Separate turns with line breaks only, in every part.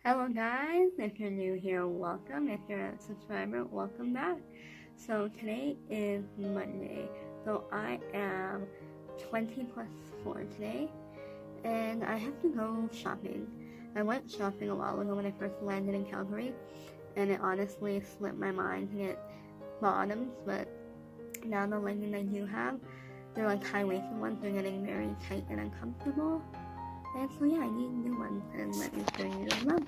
Hello guys, if you're new here, welcome. If you're a subscriber, welcome back. So today is Monday, so I am 20+4 today, and I have to go shopping. I went shopping a while ago when I first landed in Calgary, and it honestly slipped my mind to get bottoms, but now the leggings I do have, they're like high-waisted ones, they're getting very tight and uncomfortable. And so yeah, I need new ones, and let me show you them.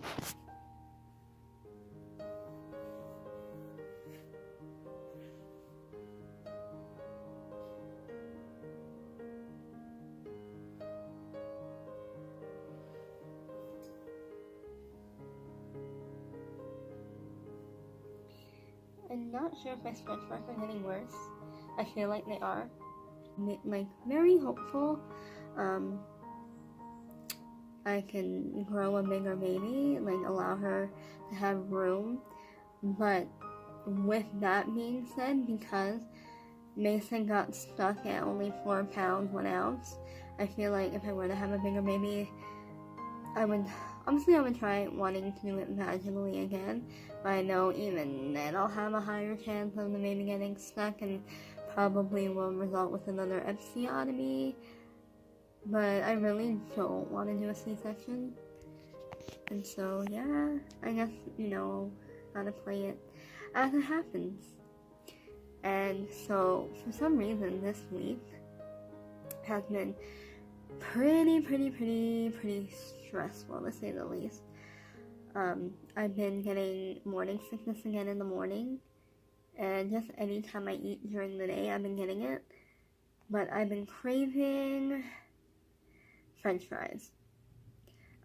I'm not sure if my stretch marks are getting worse. I feel like they are. Like, very hopeful. I can grow a bigger baby, like allow her to have room. But with that being said, because Mason got stuck at only 4 pounds 1 ounce, I feel like if I were to have a bigger baby, I would try wanting to do it vaginally again, but I know even then I'll have a higher chance of the baby getting stuck and probably will result with another episiotomy. But I really don't want to do a C-section, and so yeah, I guess, gotta play it as it happens. And so for some reason this week has been pretty stressful, to say the least. I've been getting morning sickness again in the morning, and just anytime I eat during the day I've been getting it. But I've been craving French fries.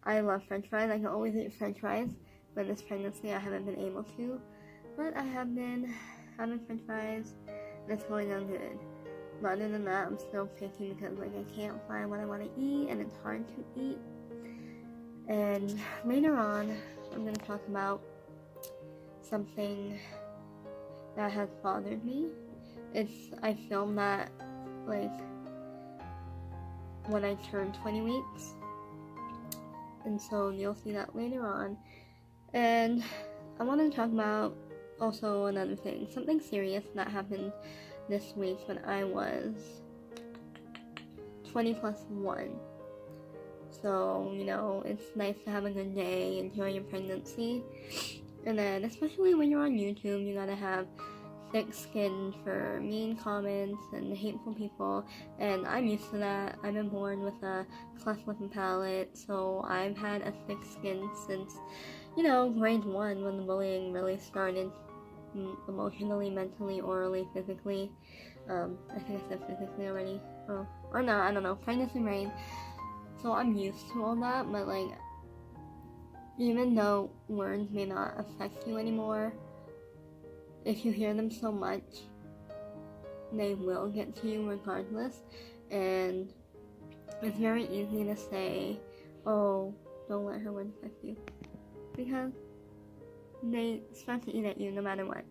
I love French fries. I can always eat French fries, but this pregnancy I haven't been able to. But I have been having French fries, and it's going on good. But other than that, I'm still picky because I can't find what I want to eat, and it's hard to eat. And later on, I'm going to talk about something that has bothered me. I filmed that when I turned 20 weeks, and so you'll see that later on. And I want to talk about also another thing, something serious that happened this week when I was 20+1. So, it's nice to have a good day, enjoy your pregnancy, and then especially when you're on YouTube, you gotta have thick skin for mean comments and hateful people, and I'm used to that. I've been born with a cleft lip and palate, so I've had a thick skin since, grade 1, when the bullying really started, emotionally, mentally, orally, physically. I think I said physically already. Or no, I don't know. Pregnancy brain. So I'm used to all that, but even though words may not affect you anymore, if you hear them so much, they will get to you regardless. And it's very easy to say, oh, don't let her words affect you, because they start to eat at you no matter what.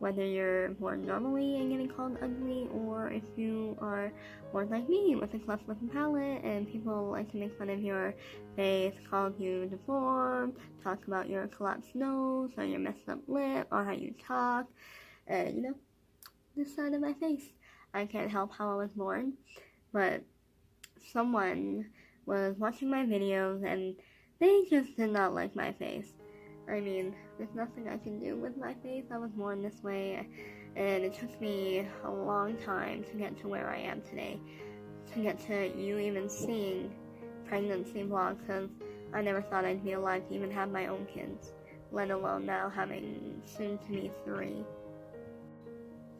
Whether you're born normally and getting called ugly, or if you are born like me with a cleft lip and palate, and people like to make fun of your face, call you deformed, talk about your collapsed nose, or your messed up lip, or how you talk, and this side of my face. I can't help how I was born, but someone was watching my videos and they just did not like my face. I mean, there's nothing I can do with my face. I was born this way, and it took me a long time to get to where I am today, to get to you even seeing pregnancy vlogs, because I never thought I'd be alive to even have my own kids, let alone now having soon to be 3.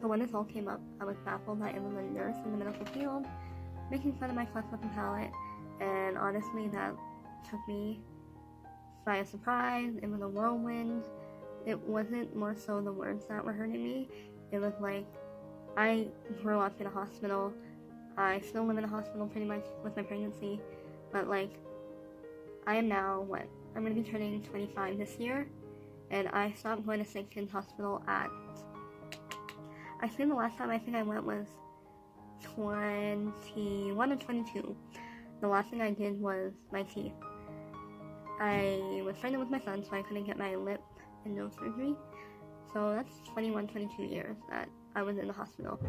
So when this all came up, I was baffled that it was a nurse in the medical field making fun of my cleft lip and palate, and honestly that took me by a surprise. It was a whirlwind. It wasn't more so the words that were hurting me. It was like, I grew up in a hospital. I still live in a hospital pretty much with my pregnancy, but I am now, I'm going to be turning 25 this year, and I stopped going to sick kids hospital I think the last time I think I went was 21 or 22. The last thing I did was my teeth. I was pregnant with my son, so I couldn't get my lip and nose surgery. So that's 21, 22 years that I was in the hospital.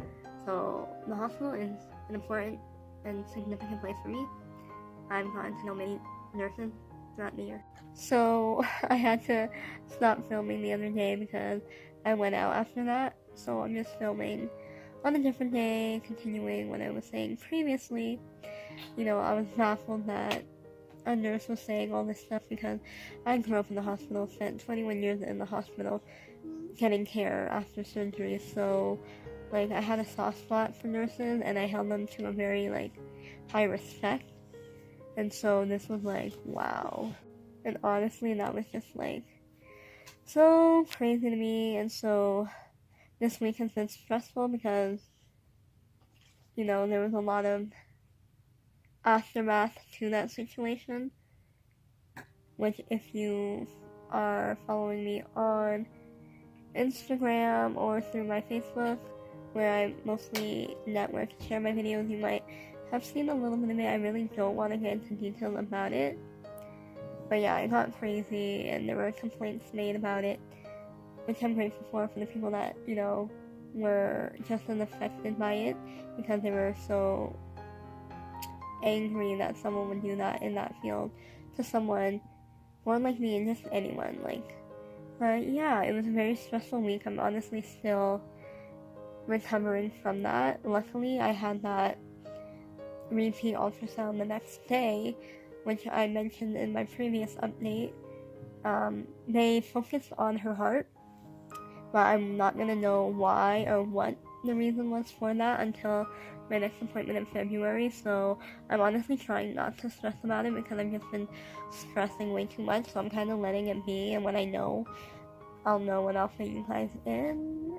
So the hospital is an important and significant place for me. I've gotten to know many nurses throughout the year. So I had to stop filming the other day because I went out after that. So I'm just filming on a different day, continuing what I was saying previously. You know, I was baffled that a nurse was saying all this stuff because I grew up in the hospital, spent 21 years in the hospital getting care after surgery. So, like, I had a soft spot for nurses and I held them to a very, like, high respect. And so this was like, wow. And honestly, that was just, like, so crazy to me. And so this week has been stressful because, you know, there was a lot of aftermath to that situation, which if you are following me on Instagram or through my Facebook, where I mostly network and share my videos, you might have seen a little bit of it. I really don't want to get into details about it, but yeah, it got crazy and there were complaints made about it, which I'm grateful for the people that, you know, were just as affected by it because they were so angry that someone would do that in that field to someone born like me and just anyone, like. But yeah, it was a very stressful week. I'm honestly still recovering from that. Luckily, I had that repeat ultrasound the next day, which I mentioned in my previous update. They focused on her heart, but I'm not gonna know why or what the reason was for that until my next appointment in February. So I'm honestly trying not to stress about it because I've just been stressing way too much. So I'm kind of letting it be, and when I know, I'll know and I'll fill you guys in.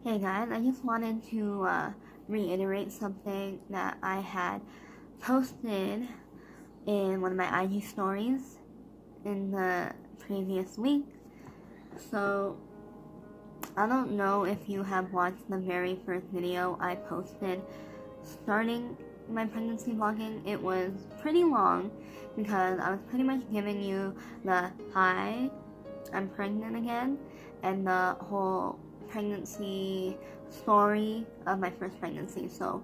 Hey guys, I just wanted to reiterate something that I had posted in one of my IG stories in the previous week. So, I don't know if you have watched the very first video I posted starting my pregnancy vlogging. It was pretty long because I was pretty much giving you the hi, I'm pregnant again, and the whole pregnancy story of my first pregnancy. So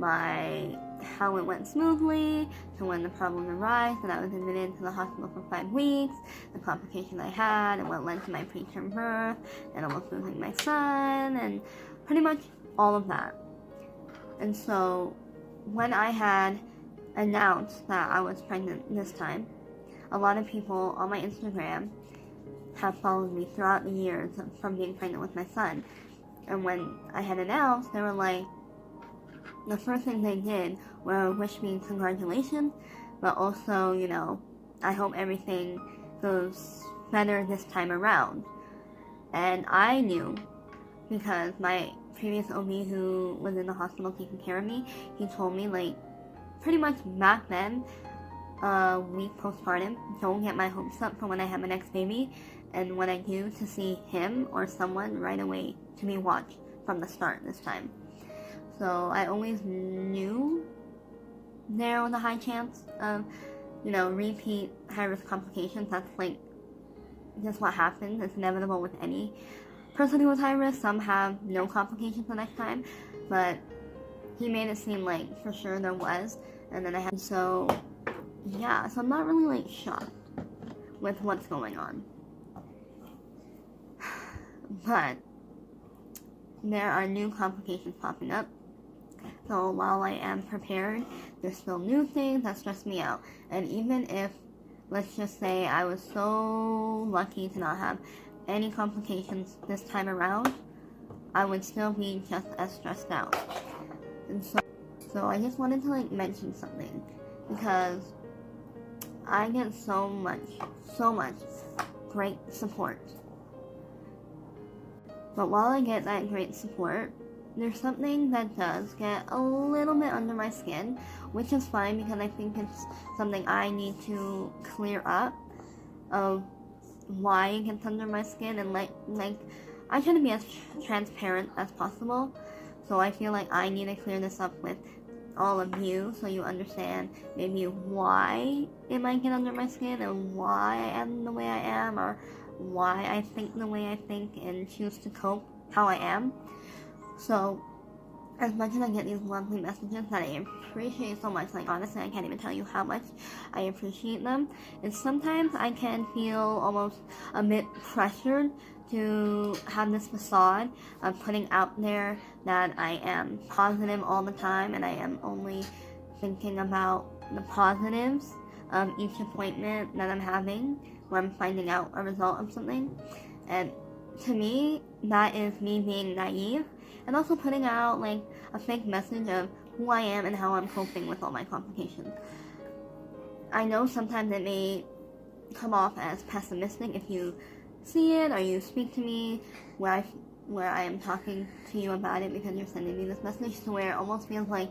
how it went smoothly to when the problem arose and I was admitted into the hospital for 5 weeks, the complication I had and what led to my preterm birth and almost losing my son, and pretty much all of that. And so when I had announced that I was pregnant this time, a lot of people on my Instagram have followed me throughout the years from being pregnant with my son. And when I had announced, they were like, the first thing they did were wish me congratulations, but also, you know, I hope everything goes better this time around. And I knew, because my previous OB who was in the hospital taking care of me, he told me, like, pretty much back then, a week postpartum, don't get my hopes up for when I have my next baby, and when I do, to see him or someone right away to be watched from the start this time. So I always knew there was a high chance of, you know, repeat high-risk complications. That's like just what happens. It's inevitable with any person who was high risk. Some have no complications the next time, but he made it seem like for sure there was. And then so yeah, so I'm not really like shocked with what's going on. But there are new complications popping up. So while I am prepared, there's still new things that stress me out. And even if, let's just say, I was so lucky to not have any complications this time around, I would still be just as stressed out. And so I just wanted to like mention something, because I get so much great support. But while I get that great support, there's something that does get a little bit under my skin, which is fine because I think it's something I need to clear up of why it gets under my skin, and like I try to be as transparent as possible. So I feel like I need to clear this up with all of you, so you understand maybe why it might get under my skin and why I am the way I am, or why I think the way I think and choose to cope how I am. So as much as I get these lovely messages that I appreciate so much, like honestly I can't even tell you how much I appreciate them, and sometimes I can feel almost a bit pressured to have this facade of putting out there that I am positive all the time and I am only thinking about the positives of each appointment that I'm having when I'm finding out a result of something. And to me, that is me being naive and also putting out like a fake message of who I am and how I'm coping with all my complications. I know sometimes it may come off as pessimistic if you see it or you speak to me where I am talking to you about it because you're sending me this message, to where it almost feels like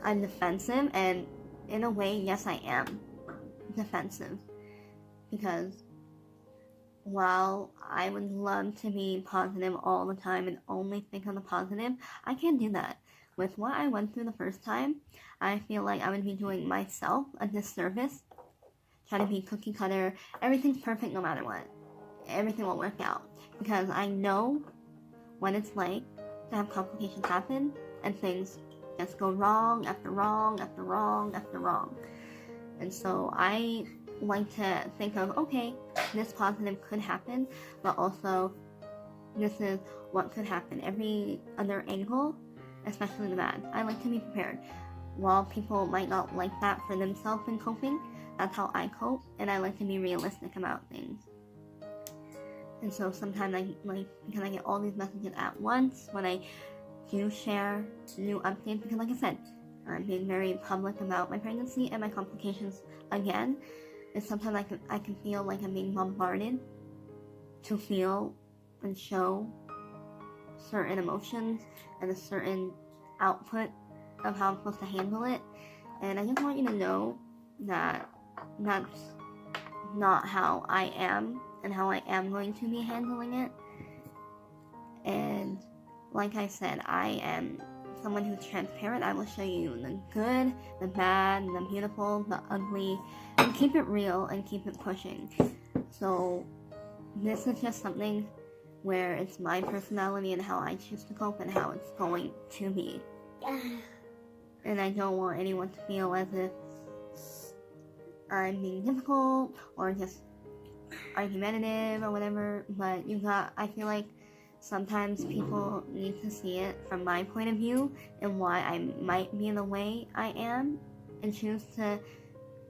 I'm defensive, and in a way, yes, I am defensive, because while I would love to be positive all the time and only think of the positive, I can't do that. With what I went through the first time, I feel like I would be doing myself a disservice, trying to be cookie cutter, everything's perfect no matter what. Everything will work out, because I know what it's like to have complications happen and things just go wrong after wrong after wrong after wrong. And so I like to think of, okay, this positive could happen, but also this is what could happen. Every other angle, especially the bad. I like to be prepared. While people might not like that for themselves in coping, that's how I cope, and I like to be realistic about things. And so sometimes because I get all these messages at once when I do share new updates, because like I said, I'm being very public about my pregnancy and my complications again, and sometimes I can feel like I'm being bombarded to feel and show certain emotions and a certain output of how I'm supposed to handle it. And I just want you to know that that's not how I am and how I am going to be handling it. And like I said, I am someone who's transparent. I will show you the good, the bad, the beautiful, the ugly, and keep it real and keep it pushing. So this is just something where it's my personality and how I choose to cope and how it's going to be. And I don't want anyone to feel as if I'm being difficult or just argumentative or whatever, but I feel like sometimes people need to see it from my point of view and why I might be the way I am and choose to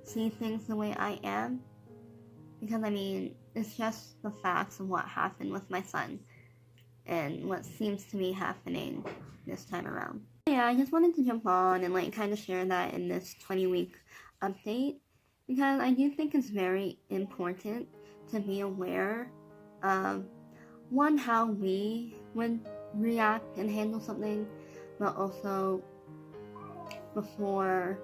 see things the way I am, because I mean, it's just the facts of what happened with my son and what seems to be happening this time around. Yeah, I just wanted to jump on and like kind of share that in this 20-week update, because I do think it's very important to be aware of, one, how we would react and handle something, but also before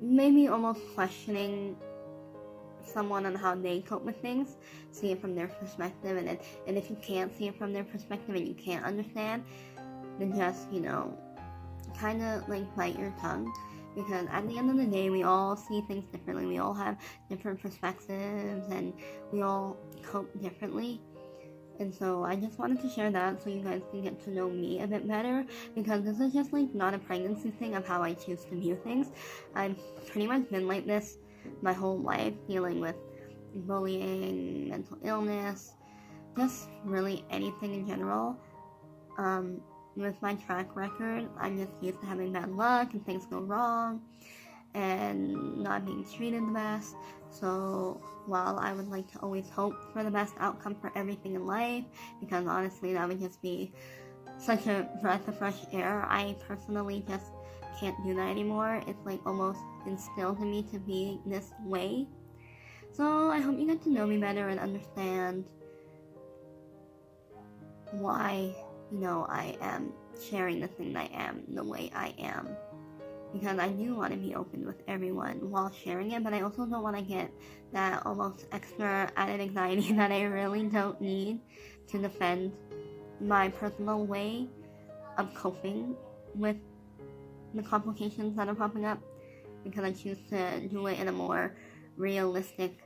maybe almost questioning someone on how they cope with things, see it from their perspective, and if you can't see it from their perspective and you can't understand, then just, kind of like bite your tongue. Because at the end of the day, we all see things differently. We all have different perspectives and we all cope differently. And so I just wanted to share that so you guys can get to know me a bit better, because this is just like not a pregnancy thing of how I choose to view things. I've pretty much been like this my whole life, dealing with bullying, mental illness, just really anything in general. With my track record, I'm just used to having bad luck and things go wrong and not being treated the best. So while I would like to always hope for the best outcome for everything in life, because honestly that would just be such a breath of fresh air, I personally just can't do that anymore. It's like almost instilled in me to be this way. So I hope you get to know me better and understand why, I am sharing the thing that I am the way I am. Because I do want to be open with everyone while sharing it, but I also don't want to get that almost extra added anxiety that I really don't need to defend my personal way of coping with the complications that are popping up, because I choose to do it in a more realistic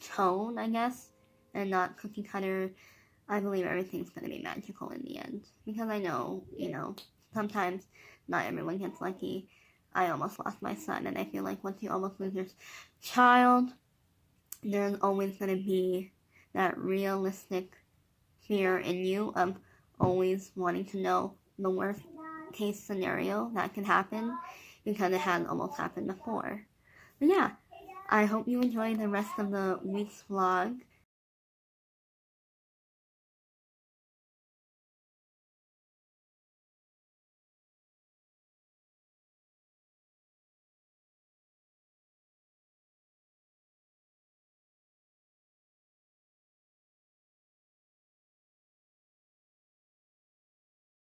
tone, I guess, and not cookie cutter. I believe everything's going to be magical in the end, because I know, sometimes not everyone gets lucky. I almost lost my son, and I feel like once you almost lose your child, there's always going to be that realistic fear in you of always wanting to know the worst case scenario that could happen, because it has almost happened before. But yeah, I hope you enjoy the rest of the week's vlog.